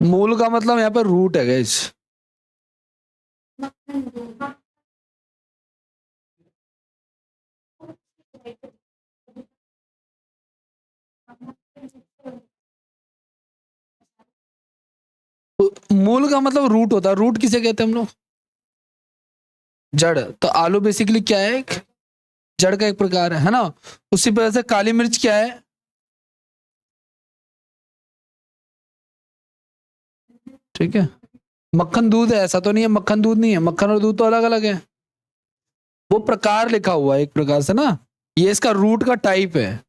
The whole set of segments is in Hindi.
मूल का मतलब यहाँ पर रूट है गाइस। मूल का मतलब रूट होता है। रूट किसे कहते हैं हम लोग? जड़। तो आलू बेसिकली क्या है? एक जड़ का एक प्रकार है ना। उसी तरह से काली मिर्च क्या है? ठीक है। मक्खन दूध है ऐसा तो नहीं है, मक्खन दूध नहीं है, मक्खन और दूध तो अलग अलग है। वो प्रकार लिखा हुआ है एक प्रकार से ना, ये इसका रूट का टाइप है।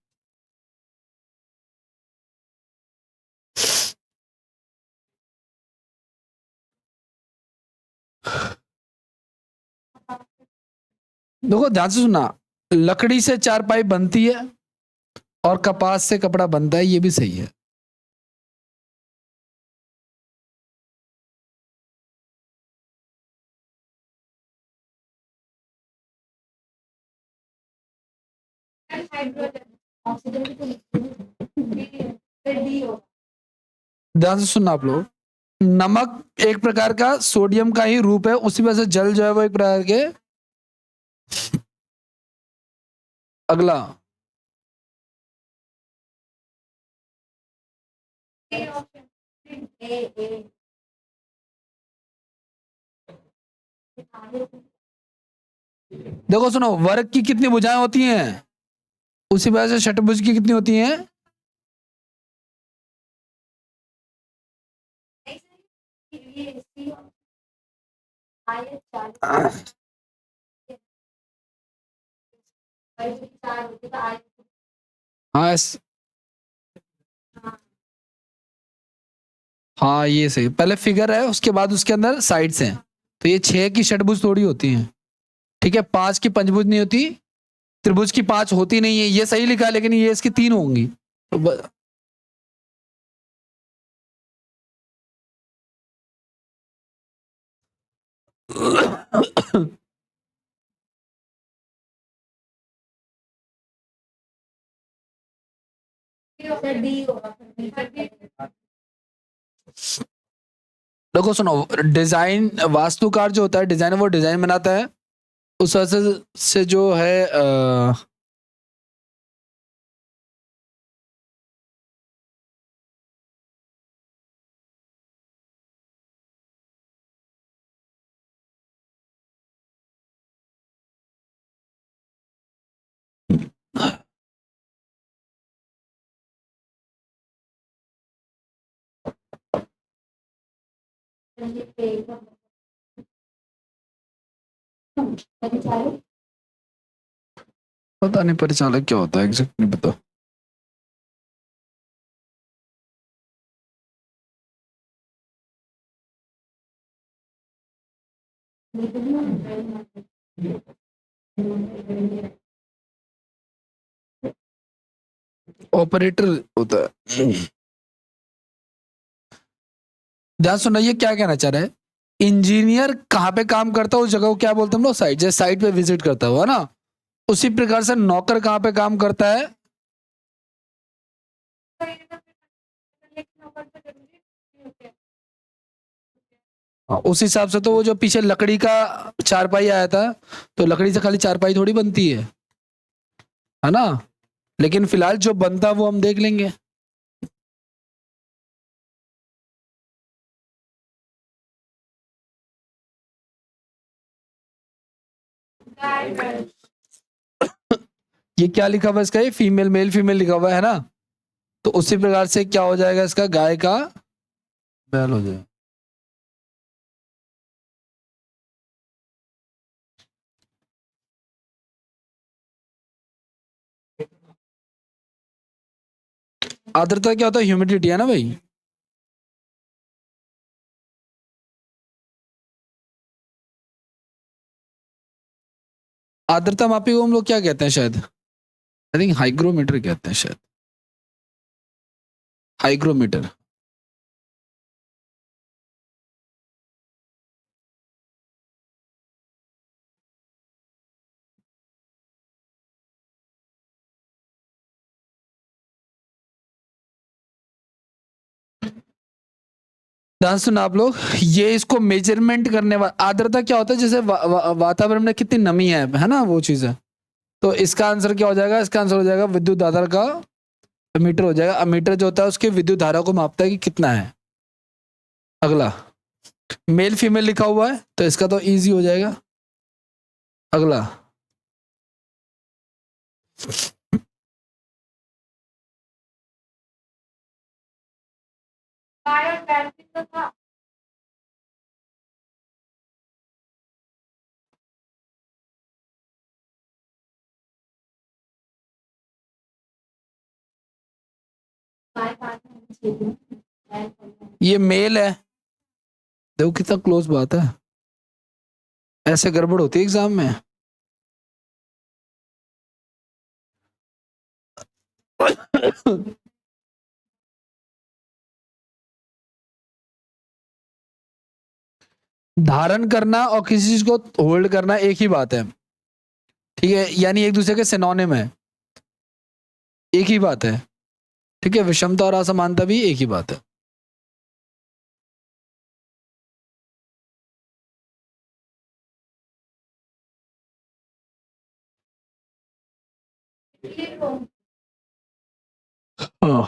देखो ध्यान से सुनना, लकड़ी से चारपाई बनती है और कपास से कपड़ा बनता है, ये भी सही है। ध्यान से सुनना आप लोग, नमक एक प्रकार का सोडियम का ही रूप है, उसी वजह से जल जो है वो एक प्रकार के। अगला, देखो सुनो, वर्ग की कितनी भुजाएं होती हैं, उसी वजह से षटभुज की कितनी होती हैं? हाँ हाँ ये सही, पहले फिगर है उसके बाद उसके अंदर साइड्स हैं, तो ये 6 की षटभुज थोड़ी होती हैं। ठीक है, 5 की पंचभुज नहीं होती, त्रिभुज की 5 होती नहीं है, ये सही लिखा है, लेकिन ये इसकी 3 होंगी तो देखो सुनो, डिजाइन वास्तुकार जो होता है, डिजाइनर, वो डिजाइन बनाता है, उस वजह से जो है पता नहीं परिचालक क्या होता है, एग्जैक्ट नहीं पता। ऑपरेटर होता है। ध्यान सुनाइए क्या कहना चाह रहे हैं। इंजीनियर कहाँ पे काम करता है उस जगह को क्या बोलते हैं हम लोग? साइट, जैसे साइट पे विजिट करता हुआ ना, उसी प्रकार से नौकर कहाँ पे काम करता है? उस हिसाब से तो वो जो पीछे लकड़ी का चारपाई आया था, तो लकड़ी से खाली चारपाई थोड़ी बनती है ना। लेकिन फिलहाल जो बनता है वो हम देख लेंगे। ये क्या लिखा हुआ है इसका? ये फीमेल, मेल फीमेल लिखा हुआ है ना, तो उसी प्रकार से क्या हो जाएगा इसका? गाय का बैल हो जाएगा। आर्द्रता क्या होता है? ह्यूमिडिटी है ना भाई। आर्द्रता मापी को हम लोग क्या कहते हैं शायद? आई थिंक हाइग्रोमीटर कहते हैं शायद। हाइग्रोमीटर। ध्यान सुना आप लोग, ये इसको मेजरमेंट करने वाला आर्द्रता क्या होता है, जैसे वातावरण में कितनी नमी है ना, वो चीज है। तो इसका आंसर क्या हो जाएगा, इसका आंसर हो जाएगा विद्युत धारा का अमीटर हो जाएगा। अमीटर जो होता है उसके विद्युत धारा को मापता है कि कितना है। अगला मेल फीमेल लिखा हुआ है तो इसका तो इजी हो जाएगा। अगला ये मेल है, देखो कितना क्लोज बात है। ऐसे गड़बड़ होती है एग्जाम में। धारण करना और किसी चीज को होल्ड करना एक ही बात है, ठीक है, यानी एक दूसरे के सिनोनिम है, एक ही बात है। ठीक है, विषमता और असमानता भी एक ही बात है। हाँ।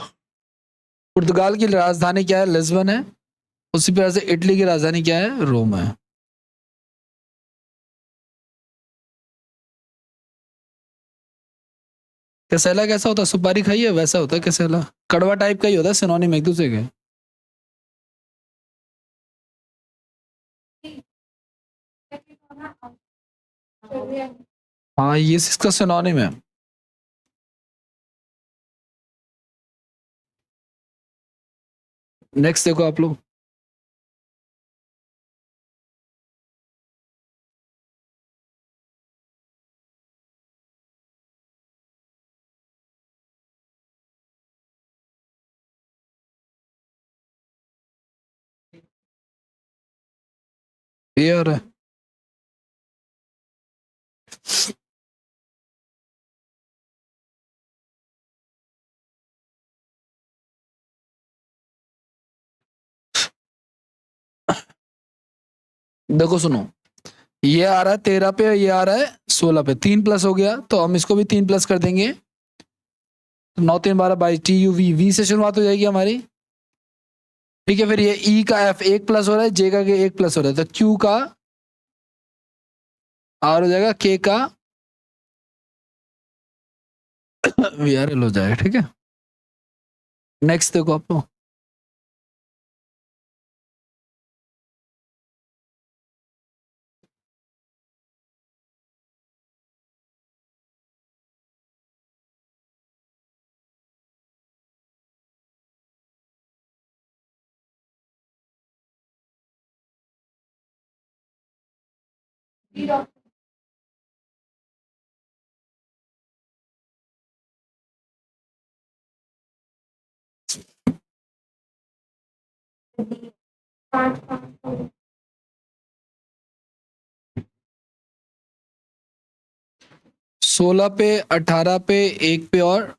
पुर्तगाल की राजधानी क्या है, लिस्बन है। उसी तरह से इटली की राजधानी क्या है, रोम है। कैसेला कैसा होता है, सुपारी खाई है वैसा होता है कैसेला, कड़वा टाइप का ही होता है, सिनोनिम एक दूसरे के। हाँ, ये इसका सिनोनिम है। नेक्स्ट देखो आप लोग, ये आ रहा है। देखो सुनो, ये आ रहा है 13 पे, ये आ रहा है 16 पे, 3 प्लस हो गया तो हम इसको भी 3 प्लस कर देंगे। तो 9 3 12 22, टी यू वी, वी से शुरुआत हो जाएगी हमारी। ठीक है, फिर ये ई का एफ 1 प्लस हो रहा है, जे का के 1 प्लस हो रहा है, तो क्यू का आर हो जाएगा, के का वी आर एल हो जाएगा। ठीक है, नेक्स्ट देखो आप लोग, सोलह पे, 18 पे, एक पे, और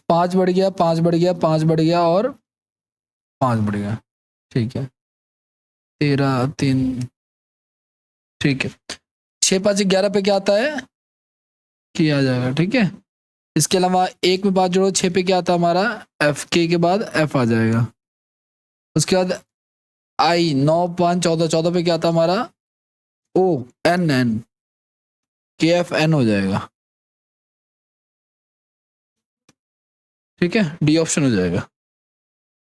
5 बढ़ गया, 5 बढ़ गया, 5 बढ़ गया, और 5 बढ़ गया। ठीक है, 13 3, ठीक है। 6 5 11 पे क्या आता है, किया जाएगा। ठीक है, इसके अलावा एक में 5 जोड़ो, 6 पे क्या आता है हमारा, एफ, के बाद एफ आ जाएगा। उसके बाद आई, 9 5 14, 14 पे क्या आता है हमारा, ओ, एन एन, के एफ एन हो जाएगा। ठीक है, डी ऑप्शन हो जाएगा।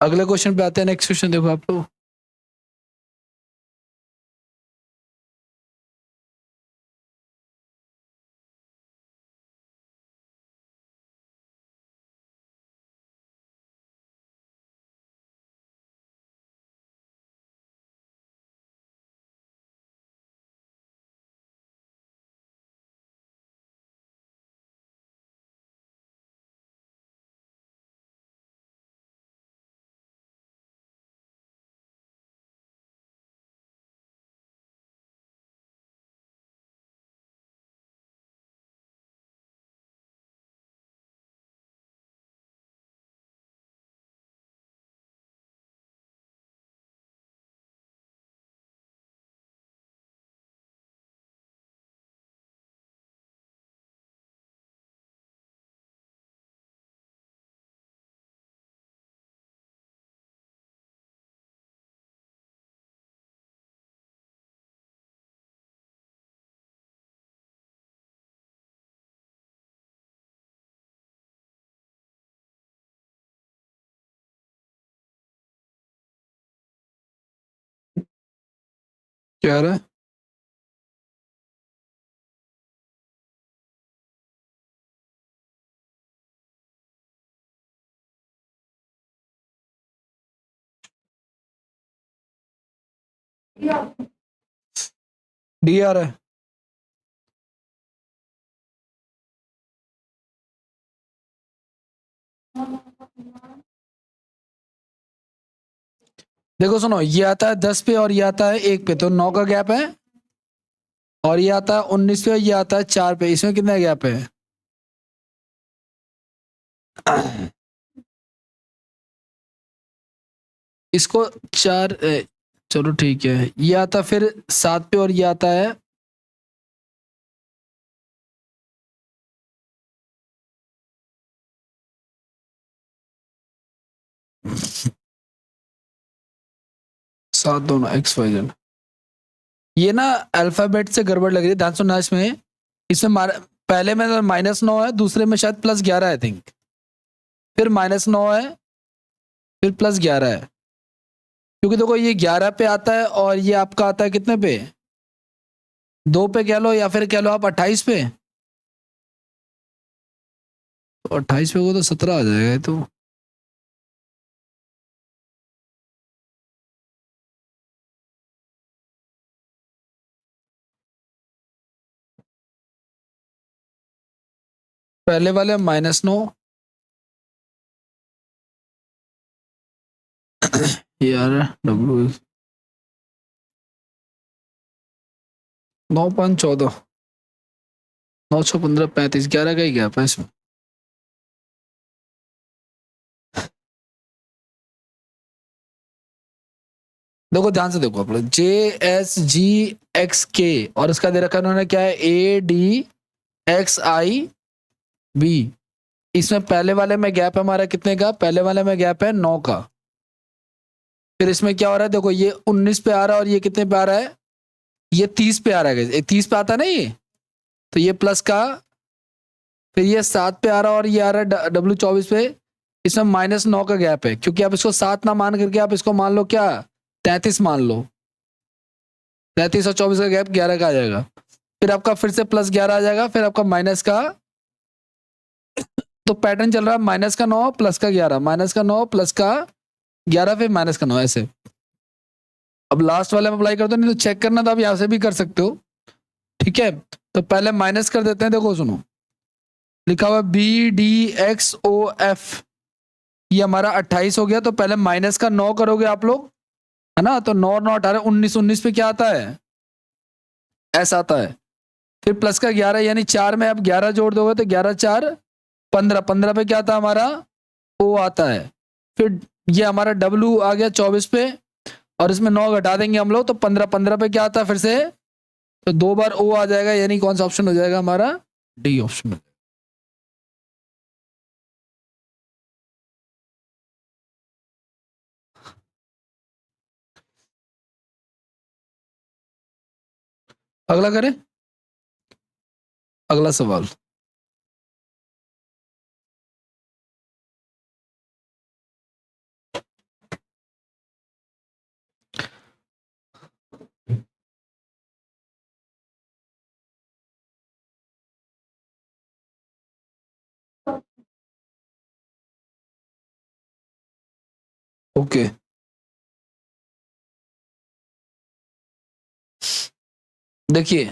अगले क्वेश्चन पे आते हैं, नेक्स्ट क्वेश्चन देखो आप लोग। क्या आ रहा है? डी आ रहा है। देखो सुनो, ये आता है 10 पे और ये आता है 1 पे, तो 9 का गैप है। और ये आता है 19 पे और ये आता है 4 पे, इसमें कितना गैप है? इसको 4 चलो ठीक है, ये आता फिर 7 पे और ये आता है 7, दोनों XYZ। ये ना अल्फाबेट से गड़बड़ लग रही है, ध्यान सुनना इसमें। इसमें पहले में -9 है, दूसरे में शायद +11 आई थिंक, फिर -9 है, फिर +11 है। क्योंकि देखो ये 11 पे आता है और ये आपका आता है कितने पे? 2 पे कह लो या फिर कह लो आप 28 पे। तो 28 पे वो तो 17 आ जाएगा ये तो। पहले वाले -9, यार डब्ल्यू 9, 5, 14, 9, 6, 15, 35, 11 का ही गैप है इसमें। देखो ध्यान से देखो, आप लोग JSGXK और इसका दे रखा है उन्होंने क्या है, ADXIB। इसमें पहले वाले में गैप है हमारा कितने का? पहले वाले में गैप है 9 का। फिर इसमें क्या हो रहा है, देखो ये 19 पे आ रहा है और ये कितने पे आ रहा है? ये 30 पे आ रहा है, 30 पे आता है ना ये, तो ये प्लस का। फिर ये 7 पे आ रहा है और ये आ रहा है W24 पे। इसमें -9 का गैप है, क्योंकि आप इसको 7 ना मान करके आप इसको मान लो क्या, 33 मान लो। 33 और 24 का गैप 11 का आ जाएगा। फिर आपका फिर से +11 आ जाएगा, फिर आपका माइनस का। तो पैटर्न चल रहा है -9 +11, -9 +11, फिर -9, ऐसे। अब लास्ट वाले में अप्लाई कर दो, नहीं तो चेक करना तो आप यहाँ से भी कर सकते हो। ठीक है, तो पहले माइनस कर देते हैं। देखो सुनो, लिखा हुआ BDXOF, ये हमारा 28 हो गया। तो पहले -9 करोगे आप लोग, है ना? तो 9, 9, 18, 19, 19 पे क्या आता है? ऐसा आता है। फिर प्लस का 11, यानी 4 में आप 11 जोड़ दोगे तो 11, 4, 15, 15 पे क्या आता है हमारा? O आता है। फिर ये हमारा W आ गया 24 पे, और इसमें 9 घटा देंगे हम लोग तो 15, 15 पे क्या आता है फिर से? तो 2 बार O आ जाएगा, यानी कौन सा ऑप्शन हो जाएगा हमारा? D option. अगला करें, अगला सवाल। ओके, देखिए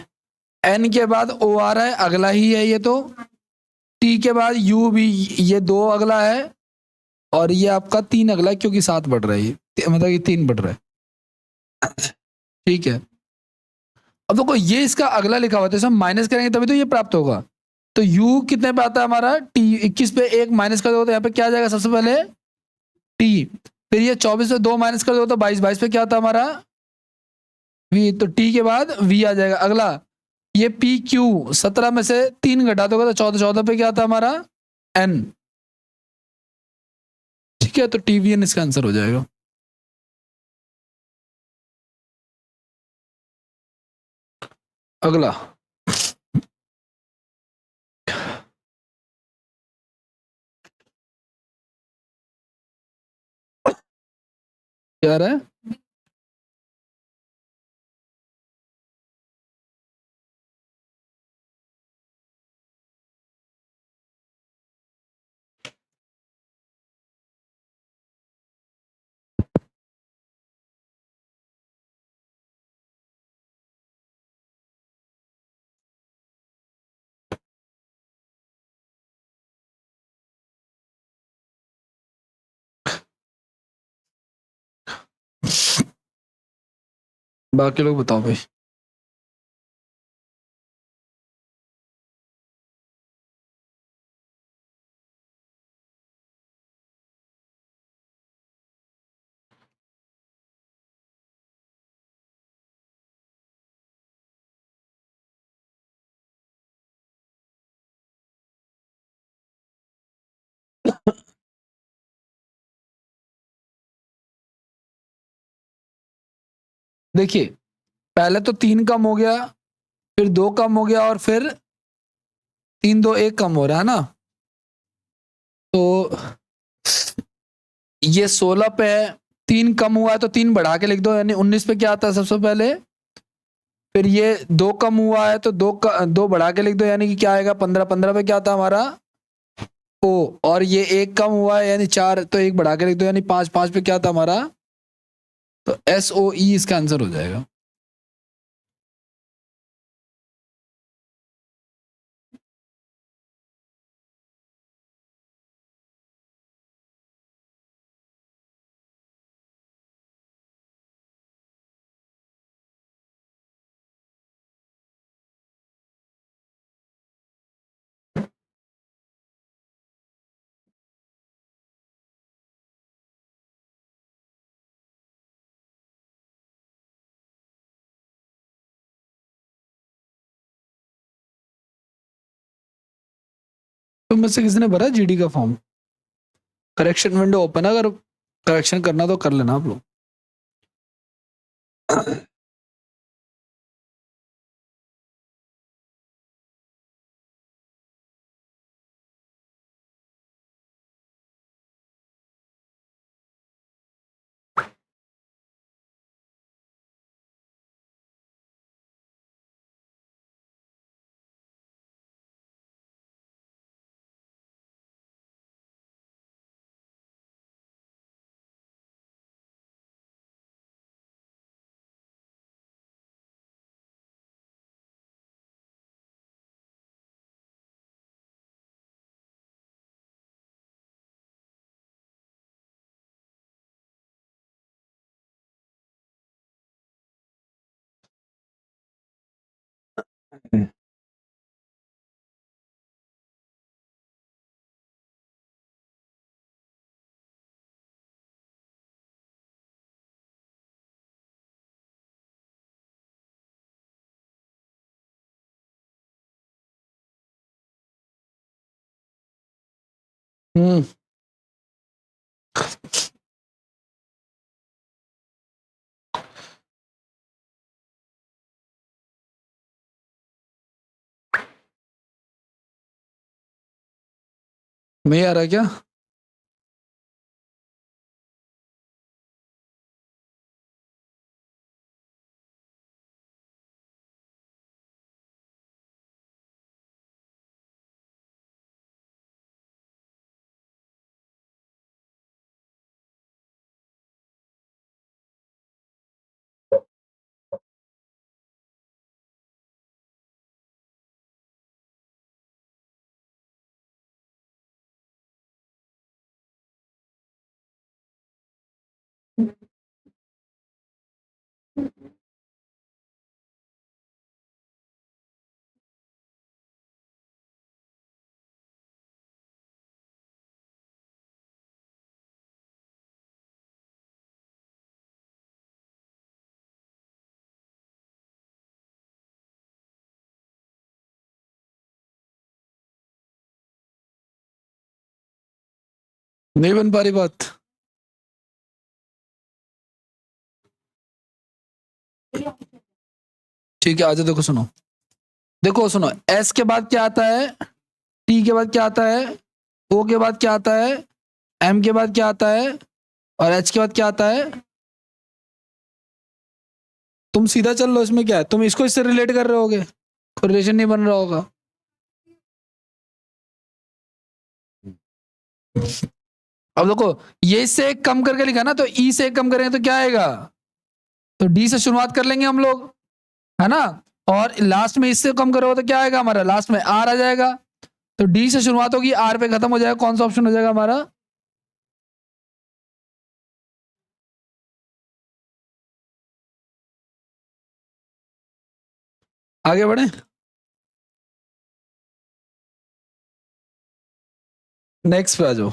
N के बाद O आ रहा है, अगला ही है ये तो। T के बाद U भी, ये 2 अगला है। और ये आपका 3 अगला है, क्योंकि 7 बढ़ रहा है ये, मतलब ये 3 बढ़ रहा है। ठीक है, अब देखो ये इसका अगला लिखा हुआ है, तो इसे हम माइनस करेंगे तभी तो ये प्राप्त होगा। तो U कितने पे आता है हमारा? T 21 पे 1 माइनस कर दो तो यहाँ पे क्या आ जाएगा सबसे पहले? T। फिर ये 24 पे 2 माइनस कर दो तो 22, 22 पे क्या आता है हमारा? V। तो T के बाद V आ जाएगा अगला। ये PQ 17 में से 3 घटा दोगे तो 14, 14 पे क्या आता है हमारा? N। ठीक है, तो TVN इसका आंसर हो जाएगा। अगला क्या रहा है? बाकी लोग बताओ भाई। देखिए, पहले तो 3 कम हो गया, फिर 2 कम हो गया, और फिर 3 2 1 कम हो रहा है ना। तो ये 16 पे है, 3 कम हुआ है तो 3 बढ़ा के लिख दो, यानी 19 पे क्या आता है सबसे पहले। फिर ये 2 कम हुआ है तो 2 बढ़ा के लिख दो, यानी कि क्या आएगा 15, 15 पे क्या था हमारा ओ। और ये 1 कम हुआ है यानी 4, तो 1 बढ़ा के लिख दो, यानी 5, 5 पे क्या था हमारा, तो SOE इसका आंसर हो जाएगा। तो मुझसे किसी ने भरा GD का फॉर्म? करेक्शन विंडो ओपन है, अगर करेक्शन करना तो कर लेना आप लोग। हम्म। नहीं आ रहा क्या? नहीं बन पा रही बात? ठीक है, आजा, देखो सुनो। देखो सुनो, S के बाद क्या आता है, T के बाद क्या आता है, O के बाद क्या आता है, M के बाद क्या आता है, और H के बाद क्या आता है। तुम सीधा चल लो, इसमें क्या है, तुम इसको इससे रिलेट कर रहे होगे, कोई रिलेशन नहीं बन रहा होगा। अब देखो, ये इससे एक कम करके लिखा ना, तो E से एक कम करेंगे तो क्या आएगा, तो D से शुरुआत कर लेंगे हम लोग, है ना। और लास्ट में इससे कम करोगे तो क्या आएगा हमारा, लास्ट में R आ जाएगा। तो D से शुरुआत होगी, R पे खत्म हो जाएगा, कौन सा ऑप्शन हो जाएगा हमारा। आगे बढ़े। नेक्स्ट पे आ जाओ।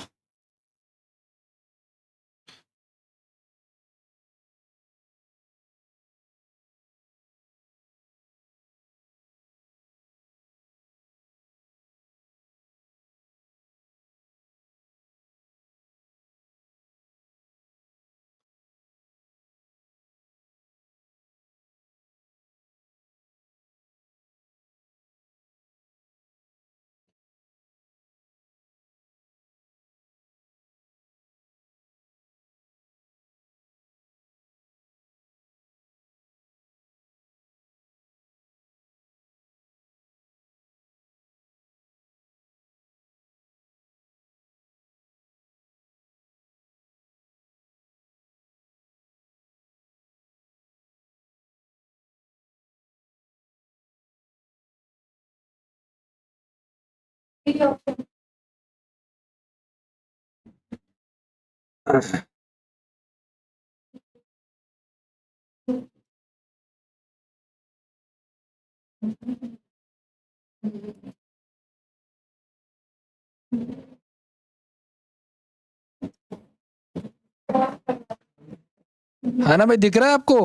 है ना भाई, दिख रहा है आपको?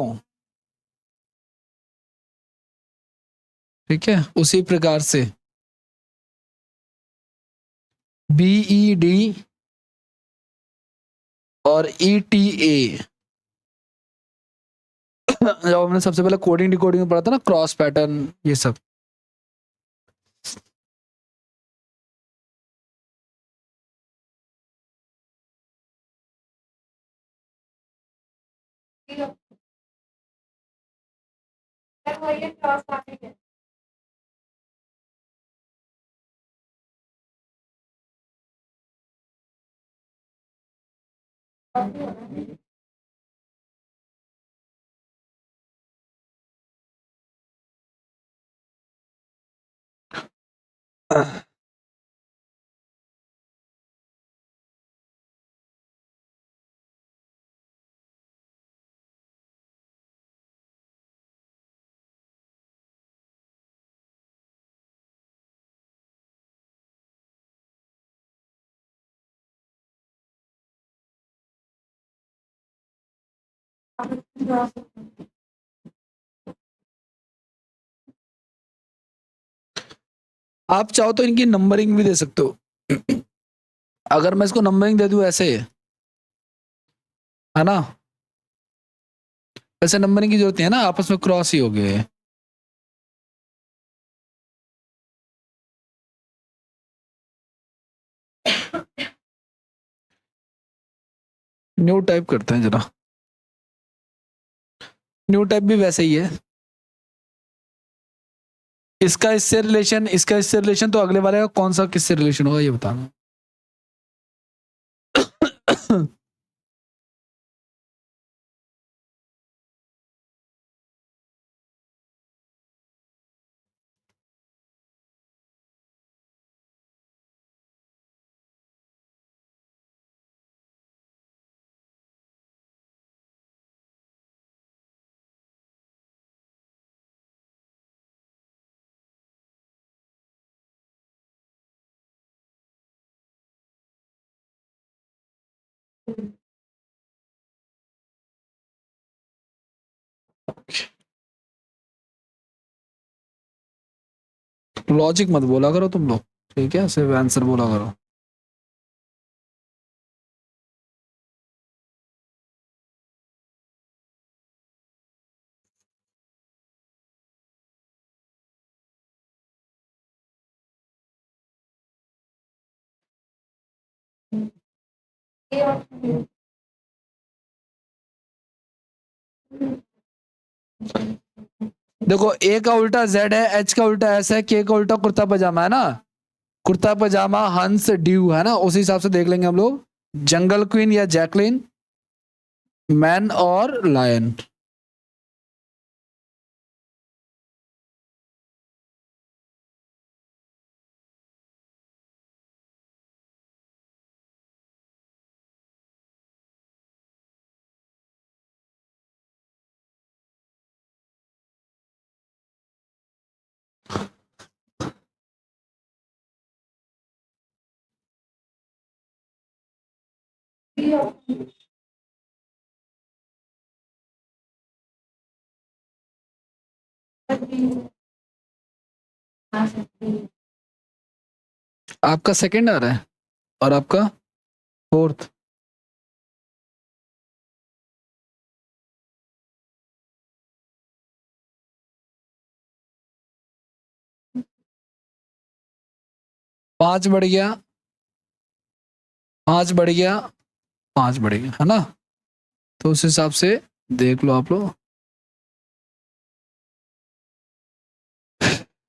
ठीक है, उसी प्रकार से BED और ETA, जब हमने सबसे पहले कोडिंग डिकोडिंग में पढ़ा था ना, क्रॉस पैटर्न ये सब। आप चाहो तो इनकी नंबरिंग भी दे सकते हो। अगर मैं इसको नंबरिंग दे दूं ऐसे, है ना, वैसे नंबरिंग की जरूरत नहीं है ना, आपस में क्रॉस ही हो गए। न्यू टाइप करते हैं जरा। न्यू टाइप भी वैसे ही है। इसका इससे रिलेशन तो अगले वाले का कौन सा किससे रिलेशन होगा ये बताना। लॉजिक मत बोला करो तुम लोग, ठीक है, सिर्फ आंसर बोला करो। देखो, ए का उल्टा जेड है, एच का उल्टा एस है, के का उल्टा कुर्ता पजामा है ना। कुर्ता पजामा हंस ड्यू है ना, उसी हिसाब से देख लेंगे हम लोग। जंगल क्वीन या जैकलिन, मैन और लायन। आपका सेकंड आ रहा है और आपका फोर्थ। पांच बढ़ गया, पांच बढ़ गया, पांच बढ़ गया, है ना? तो उस हिसाब से देख लो आप लोग।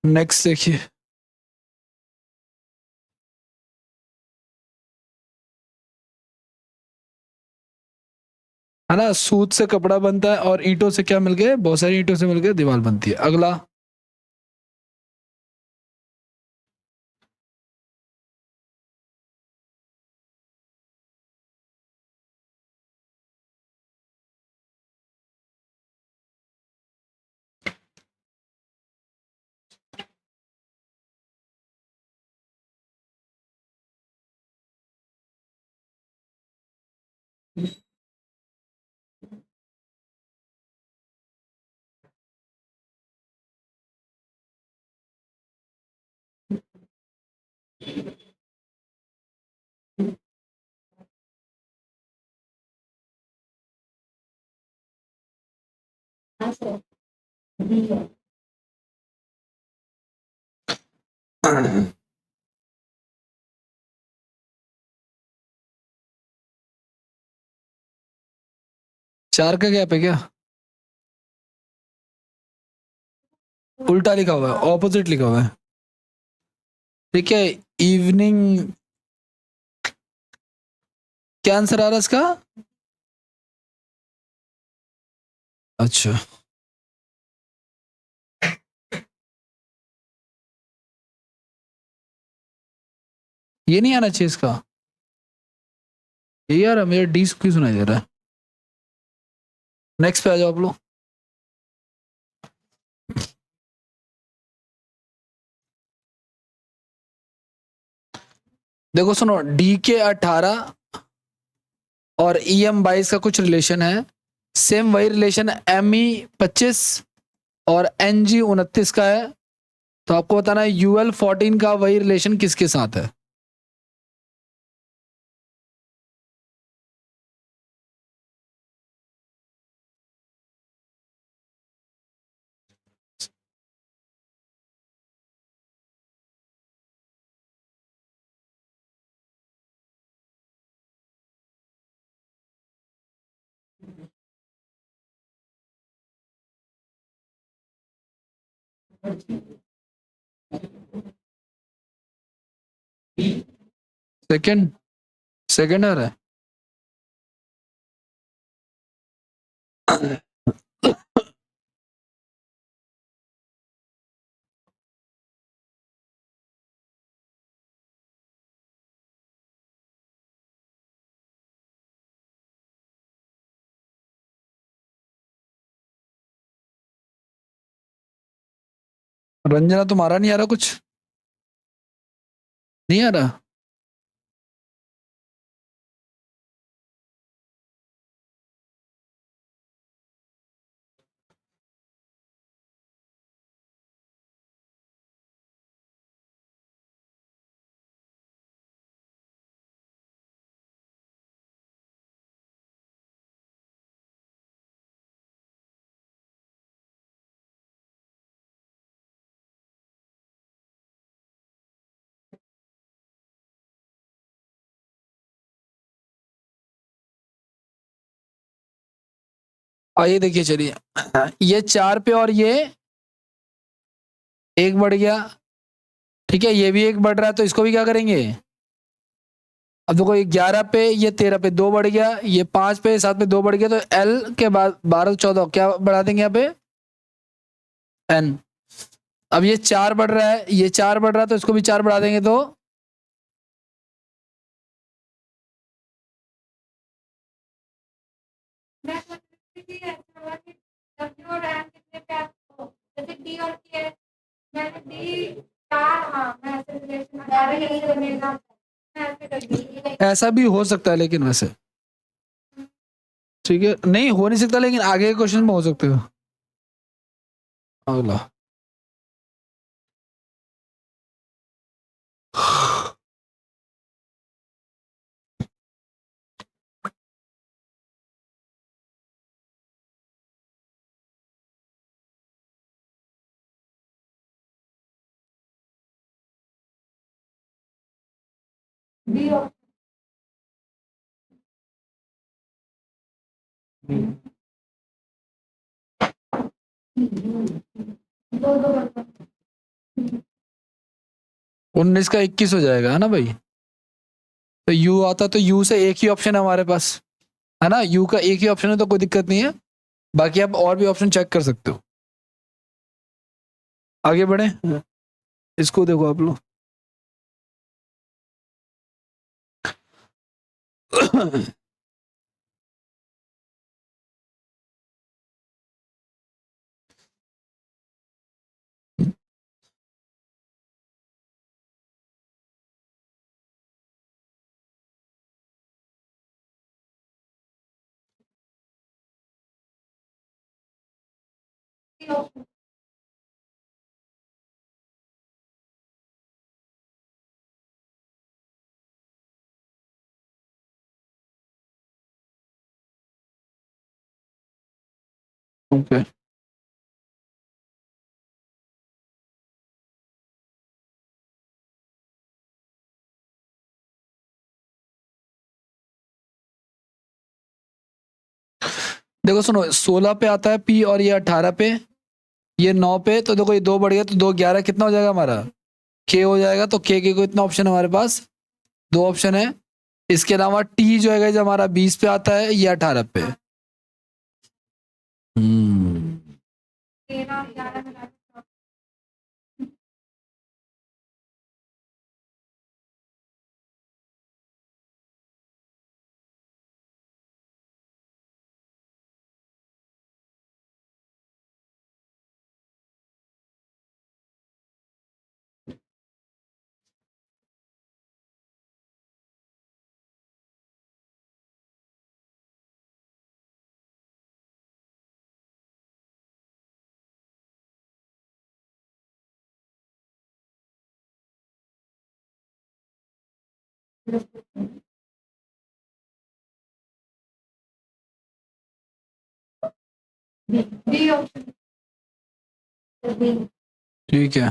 नेक्स्ट देखिए, है ना? सूत से कपड़ा बनता है और ईंटों से क्या मिलके, बहुत सारी ईंटों से मिलके दीवार बनती है। अगला, चार का गैप है क्या? उल्टा लिखा हुआ है, ऑपोजिट लिखा हुआ है। ठीक है, इवनिंग, क्या आंसर आ रहा है इसका? अच्छा, ये नहीं आना चाहिए इसका। ये यार मेरा डी क्यों सुनाई दे रहा है? नेक्स्ट पे आ जाओ आप लोग। देखो सुनो, डी के 18 और ई एम 22 का कुछ रिलेशन है। सेम वही रिलेशन एम ई 25 और एन जी 29 का है। तो आपको बताना है यूएल 14 का वही रिलेशन किसके साथ है। सेकंड, सेकंड आ रहा है। रंजना तुम्हारा नहीं आ रहा कुछ? नहीं आ रहा? आइए देखिए, चलिए, ये चार पे और ये एक बढ़ गया। ठीक है, ये भी एक बढ़ रहा है, तो इसको भी क्या करेंगे? अब देखो, ये 11 पे, ये 13 पे दो बढ़ गया, ये 5 पे 7 पे दो बढ़ गया, तो एल के बाद 12 14 क्या बढ़ा देंगे यहाँ पे? एन। अब ये चार बढ़ रहा है, ये चार बढ़ रहा है, तो इसको भी चार बढ़ा देंगे तो ऐसा भी हो सकता है, लेकिन वैसे ठीक है, नहीं हो नहीं सकता, लेकिन आगे के क्वेश्चन में हो सकते हो। अगला, उन्नीस का 21 हो जाएगा, है ना भाई? तो यू आता तो यू से एक ही ऑप्शन है हमारे पास, है ना? यू का एक ही ऑप्शन है तो कोई दिक्कत नहीं है, बाकी आप और भी ऑप्शन चेक कर सकते हो। आगे बढ़े, इसको देखो आप लोग। ओके, देखो सुनो, 16 पे आता है पी और ये 18 पे, ये 9 पे, तो देखो ये दो बढ़ गया तो दो 11, कितना हो जाएगा हमारा? के हो जाएगा। तो के को इतना ऑप्शन है हमारे पास, दो ऑप्शन है। इसके अलावा टी जो है जो हमारा 20 पे आता है, ये 18 पे। हम्म, ठीक है।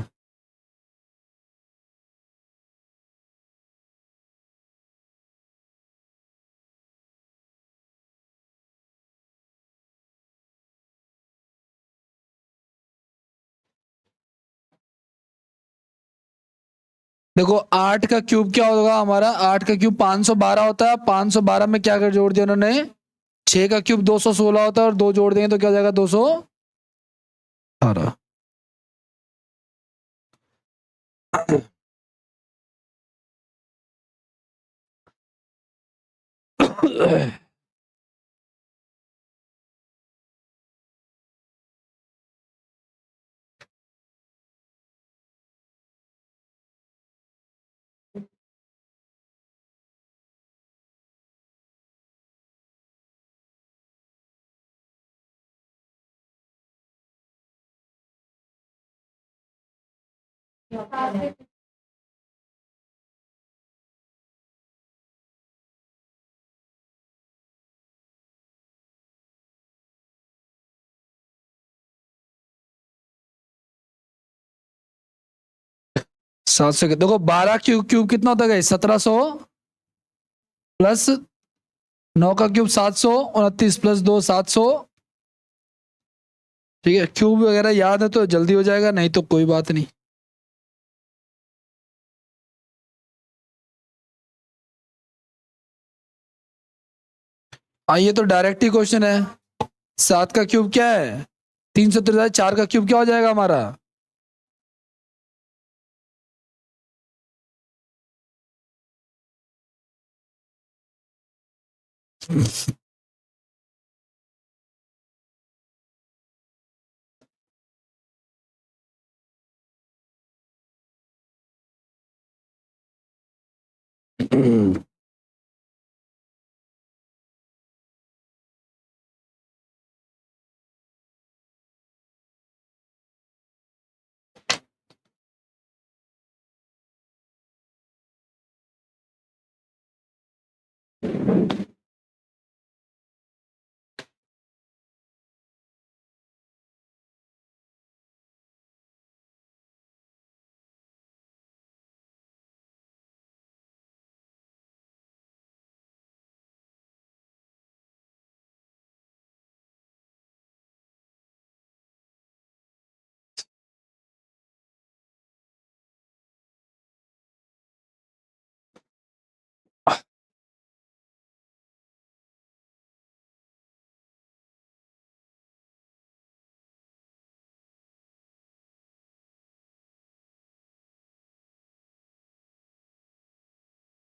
देखो 8 का क्यूब क्या होगा हमारा? 8 का क्यूब 512 होता है। 512 में क्या कर जोड़ दिया उन्होंने? 6 का क्यूब 216 होता है, और दो जोड़ देंगे तो क्या हो जाएगा? 218। सात सौ, देखो 12 क्यूब क्यूब कितना होता है? 1700 प्लस 9 का क्यूब 700, 29 प्लस 2 700। ठीक है, क्यूब वगैरह याद है तो जल्दी हो जाएगा, नहीं तो कोई बात नहीं। आइए तो डायरेक्ट ही क्वेश्चन है। 7 का क्यूब क्या है? 363। 4 का क्यूब क्या हो जाएगा हमारा?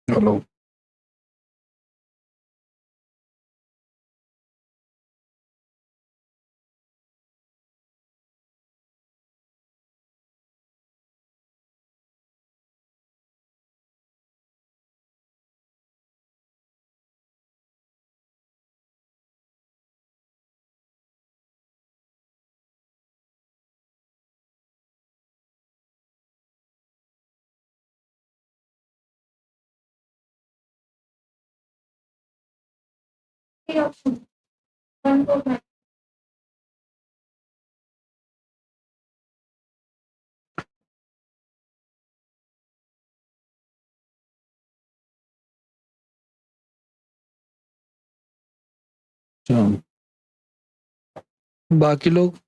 हेलो। अच्छा, बाकी लोग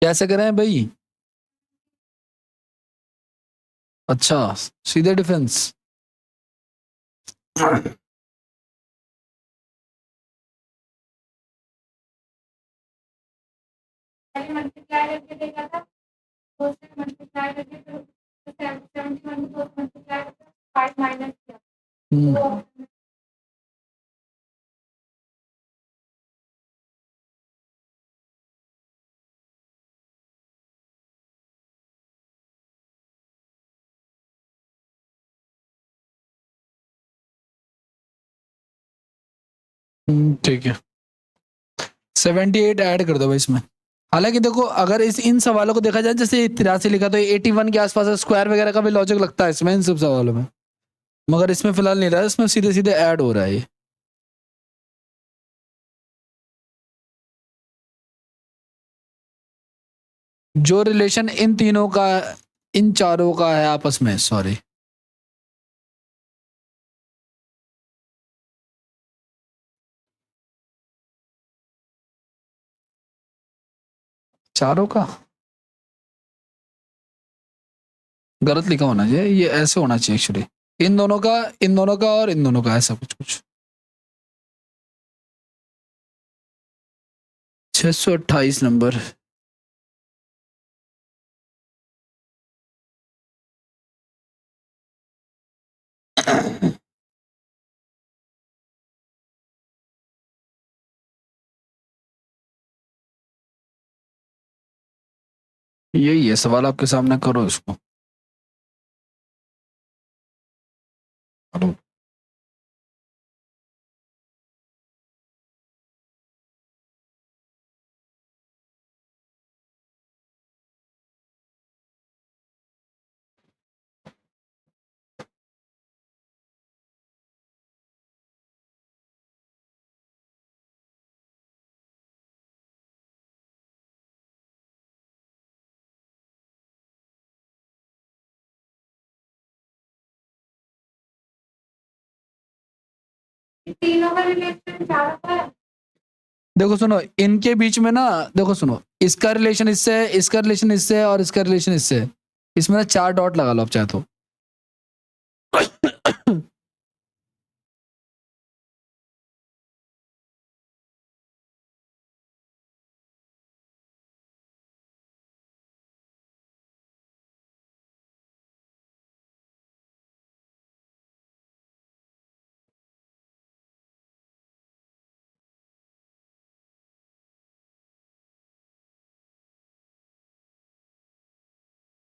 कैसे करें भाई? अच्छा, सीधे डिफेंस। ठीक है, 78 ऐड कर दो भाई इसमें। हालांकि देखो, अगर इस इन सवालों को देखा जाए, जैसे 83 लिखा तो 81 के आसपास है, स्क्वायर वगैरह का भी लॉजिक लगता है इसमें, इन सब सवालों में। मगर इसमें फिलहाल नहीं रहा है, इसमें सीधे सीधे ऐड हो रहा है ये। जो रिलेशन इन तीनों का, इन चारों का है आपस में, सॉरी, चारों का गलत लिखा होना चाहिए, ये ऐसे होना चाहिए एक्चुअली। इन दोनों का, इन दोनों का और इन दोनों का, ऐसा कुछ कुछ। 628 नंबर। यही है सवाल, आपके सामने, करो इसको। तीनों का रिलेशन 4 होता है। देखो सुनो, इनके बीच में ना, देखो सुनो, इसका रिलेशन इससे है, इसका रिलेशन इससे है और इसका रिलेशन इससे है। इसमें ना 4 डॉट लगा लो आप चाहे तो।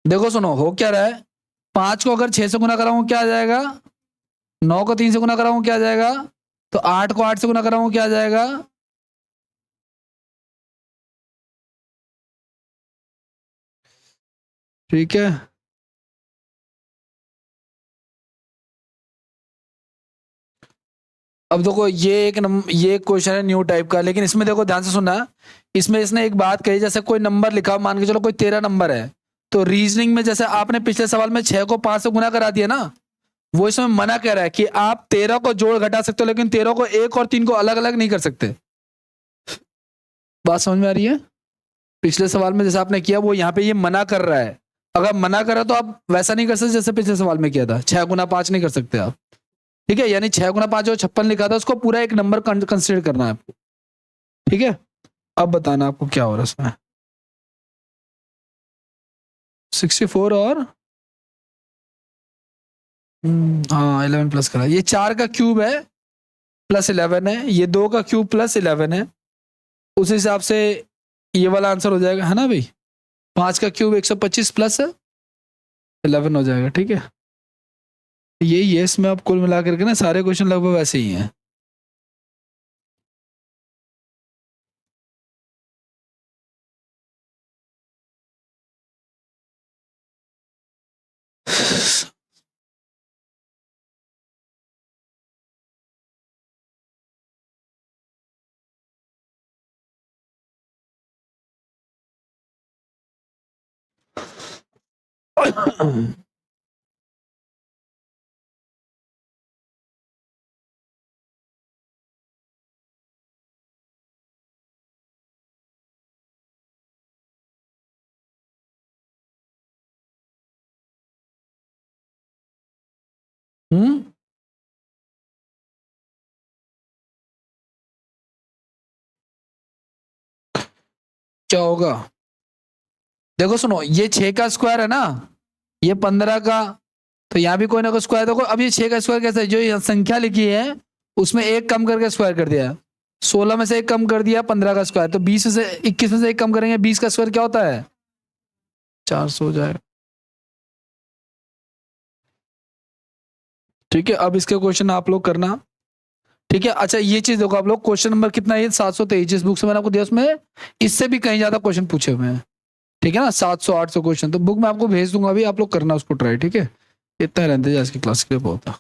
देखो सुनो, हो क्या रहा है, 5 को अगर 6 से गुना कराऊं क्या आ जाएगा, 9 को 3 से गुना कराऊं क्या आ जाएगा, तो 8 को 8 से गुना कराऊं क्या आ जाएगा। ठीक है, अब देखो ये एक क्वेश्चन है न्यू टाइप का, लेकिन इसमें देखो ध्यान से सुनना। इसमें इसने एक बात कही, जैसे कोई नंबर लिखा, मान के चलो कोई 13 नंबर है, तो रीजनिंग में जैसे आपने पिछले सवाल में 6 को 5 से गुना करा दिया ना, वो इसमें मना कह रहा है कि आप 13 को जोड़ घटा सकते हो, लेकिन 13 को 1 और 3 को अलग अलग नहीं कर सकते। बात समझ में आ रही है? पिछले सवाल में जैसे आपने किया, वो यहाँ पे ये मना कर रहा है। अगर मना कर रहा तो आप वैसा नहीं कर सकते जैसे पिछले सवाल में किया था, 6 गुना 5 नहीं कर सकते आप। ठीक है, यानी 6 गुना 5 जो 56 लिखा था, उसको पूरा एक नंबर कंसिडर करना है आपको। ठीक है, अब बताना आपको क्या हो रहा है इसमें। 64 और हाँ 11 प्लस करा, ये 4 का क्यूब है प्लस 11 है, ये 2 का क्यूब प्लस 11 है। उस हिसाब से ये वाला आंसर हो जाएगा, है ना भाई। 5 का क्यूब 125 प्लस 11 हो जाएगा। ठीक है, यही है इसमें। आप कुल मिला करके ना सारे क्वेश्चन लगभग वैसे ही हैं। हम्म, क्या होगा? देखो सुनो, ये 6 का स्क्वायर है ना, ये 15 का, तो यहाँ भी कोई ना कोई स्क्वायर। देखो अब ये 6 का स्क्वायर कैसे है, जो ये संख्या लिखी है उसमें एक कम करके स्क्वायर कर दिया। 16 में से एक कम कर दिया, 15 का स्क्वायर, तो 20 में से 21 में से एक कम करेंगे, 20 का स्क्वायर क्या होता है, 400 हो जाएगा। ठीक है, अब इसके क्वेश्चन आप लोग करना। ठीक है, अच्छा ये चीज देखो, आप लोग क्वेश्चन नंबर कितना है, 723 जिस बुक से मैंने आपको दिया उसमें इससे भी कहीं ज्यादा क्वेश्चन पूछे हुए हैं। ठीक है ना, 700 800 क्वेश्चन, तो बुक मैं आपको भेज दूंगा अभी, आप लोग करना उसको ट्राई। ठीक है, इतना रहते हैं आज की क्लास के लिए बहुत है।